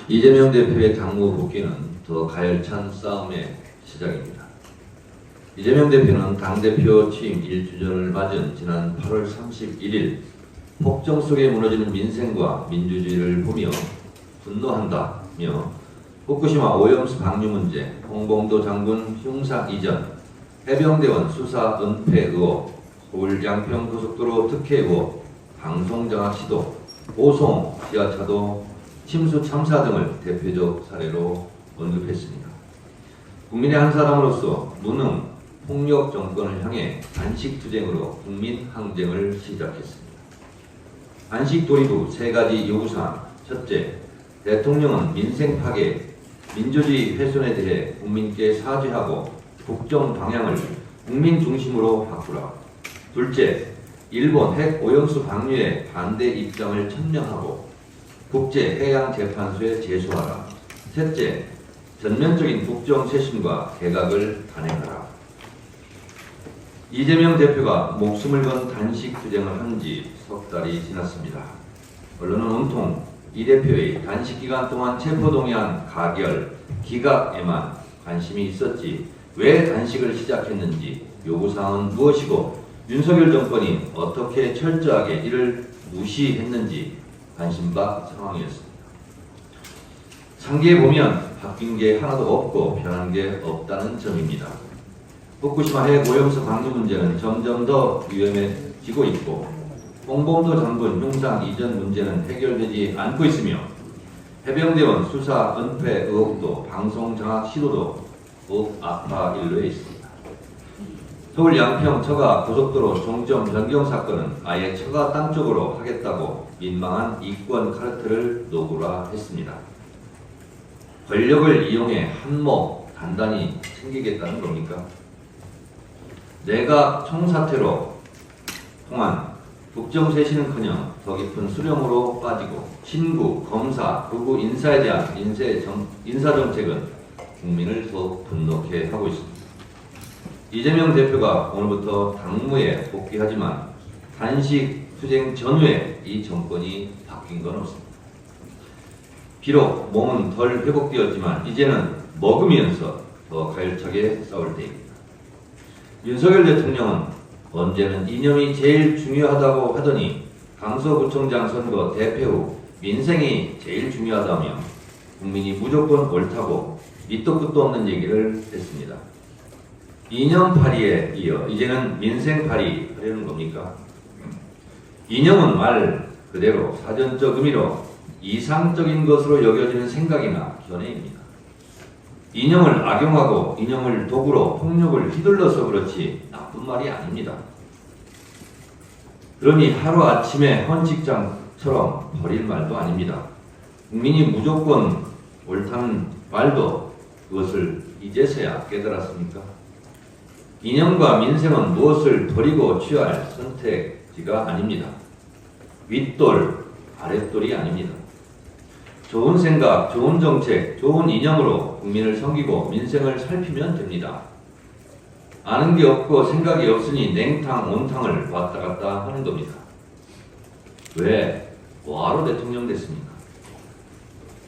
이재명 대표의 당무 복귀는 더 가열찬 싸움의 시작입니다. 이재명 대표는 당대표 취임 1주년을 맞은 지난 8월 31일 폭정 속에 무너지는 민생과 민주주의를 보며 분노한다며 후쿠시마 오염수 방류 문제, 홍범도 장군 흉상 이전, 해병대원 수사 은폐 의혹, 서울 양평고속도로 특혜 의혹, 방송장악 시도, 오송 지하차도 침수 참사 등을 대표적 사례로 언급했습니다. 국민의 한 사람으로서 무능, 폭력 정권을 향해 단식투쟁으로 국민 항쟁을 시작했습니다. 단식 도입 후 세 가지 요구사항. 첫째, 대통령은 민생 파괴, 민주주의 훼손에 대해 국민께 사죄하고 국정 방향을 국민 중심으로 바꾸라. 둘째, 일본 핵 오염수 방류에 반대 입장을 천명하고 국제해양재판소에 제소하라. 셋째, 전면적인 국정 쇄신과 개각을 단행하라. 이재명 대표가 목숨을 건 단식 투쟁을 한 지 석 달이 지났습니다. 언론은 온통 이 대표의 단식 기간 동안 체포동의안 가결, 기각에만 관심이 있었지 왜 단식을 시작했는지, 요구사항은 무엇이고 윤석열 정권이 어떻게 철저하게 이를 무시했는지 관심받 상황이었습니다. 상기해 보면 바뀐 게 하나도 없고 변한 게 없다는 점입니다. 후쿠시마 핵 오염수 방류 문제는 점점 더 위험해지고 있고 홍범도 장군 흉상 이전 문제는 해결되지 않고 있으며 해병대원 수사 은폐 의혹도 방송 장악 시도도 더욱 악화 일로에 있습니다. 서울 양평 처가 고속도로 종점 변경 사건은 아예 처가 땅 쪽으로 하겠다고 민망한 이권 카르텔을 노구라했습니다. 권력을 이용해 한몫 단단히 챙기겠다는 겁니까? 내각 총사퇴로 통한 국정쇄신은커녕 더 깊은 수령으로 빠지고 신구, 검사, 극우 인사에 대한 인사정책은 국민을 더욱 분노케 하고 있습니다. 이재명 대표가 오늘부터 당무에 복귀하지만 단식 투쟁 전후에 이 정권이 바뀐 건 없습니다. 비록 몸은 덜 회복되었지만 이제는 먹으면서 더 가열차게 싸울 때입니다. 윤석열 대통령은 언제는 이념이 제일 중요하다고 하더니 강서구청장 선거 대패 후 민생이 제일 중요하다며 국민이 무조건 옳다고 밑도 끝도 없는 얘기를 했습니다. 이념파리에 이어 이제는 민생파리 하려는 겁니까? 이념은 말 그대로 사전적 의미로 이상적인 것으로 여겨지는 생각이나 견해입니다. 이념을 악용하고 이념을 도구로 폭력을 휘둘러서 그렇지 나쁜 말이 아닙니다. 그러니 하루아침에 헌칙장처럼 버릴 말도 아닙니다. 국민이 무조건 옳다는 말도 그것을 이제서야 깨달았습니까? 이념과 민생은 무엇을 버리고 취할 선택지가 아닙니다. 윗돌, 아랫돌이 아닙니다. 좋은 생각, 좋은 정책, 좋은 이념으로 국민을 섬기고 민생을 살피면 됩니다. 아는 게 없고 생각이 없으니 냉탕, 온탕을 왔다 갔다 하는 겁니다. 왜? 뭐하러 대통령 됐습니까?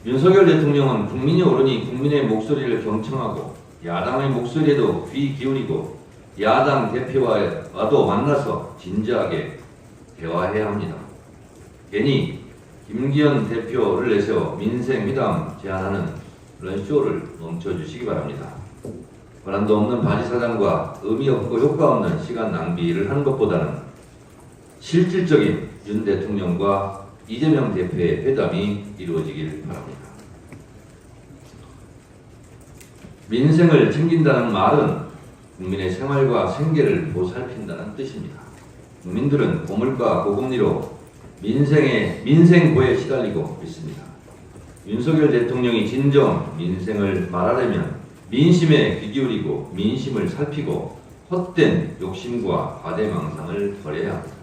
윤석열 대통령은 국민이 오르니 국민의 목소리를 경청하고 야당의 목소리에도 귀 기울이고 야당 대표와도 만나서 진지하게 대화해야 합니다. 괜히 김기현 대표를 내세워 민생회담 제안하는 그런 쇼를 멈춰주시기 바랍니다. 권한도 없는 바지 사장과 의미 없고 효과 없는 시간 낭비를 하는 것보다는 실질적인 윤 대통령과 이재명 대표의 회담이 이루어지길 바랍니다. 민생을 챙긴다는 말은 국민의 생활과 생계를 보살핀다는 뜻입니다. 국민들은 고물가 고금리로 민생고에 시달리고 있습니다. 윤석열 대통령이 진정 민생을 말하려면 민심에 귀 기울이고 민심을 살피고 헛된 욕심과 과대망상을 버려야 합니다.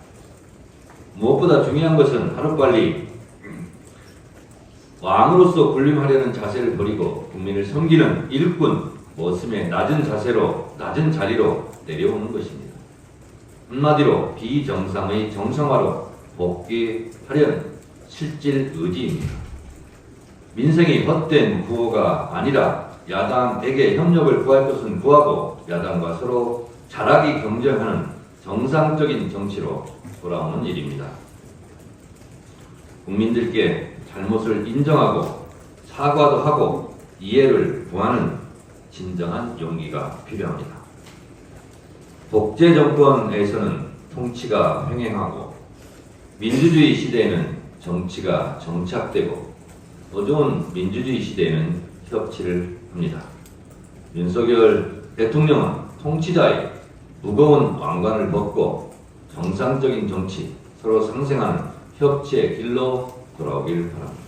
무엇보다 중요한 것은 하루빨리 왕으로서 군림하려는 자세를 버리고 국민을 섬기는 일꾼 모습의 낮은 자세로 낮은 자리로 내려오는 것입니다. 한마디로 비정상의 정상화로 복귀하려는 실질 의지입니다. 민생이 헛된 구호가 아니라 야당에게 협력을 구할 것은 구하고 야당과 서로 잘하기 경쟁하는 정상적인 정치로 돌아오는 일입니다. 국민들께 잘못을 인정하고 사과도 하고 이해를 구하는 진정한 용기가 필요합니다. 독재 정권에서는 통치가 횡행하고 민주주의 시대에는 정치가 정착되고 어두운 민주주의 시대에는 협치를 합니다. 윤석열 대통령은 통치자의 무거운 왕관을 벗고 정상적인 정치, 서로 상생하는 협치의 길로 돌아오길 바랍니다.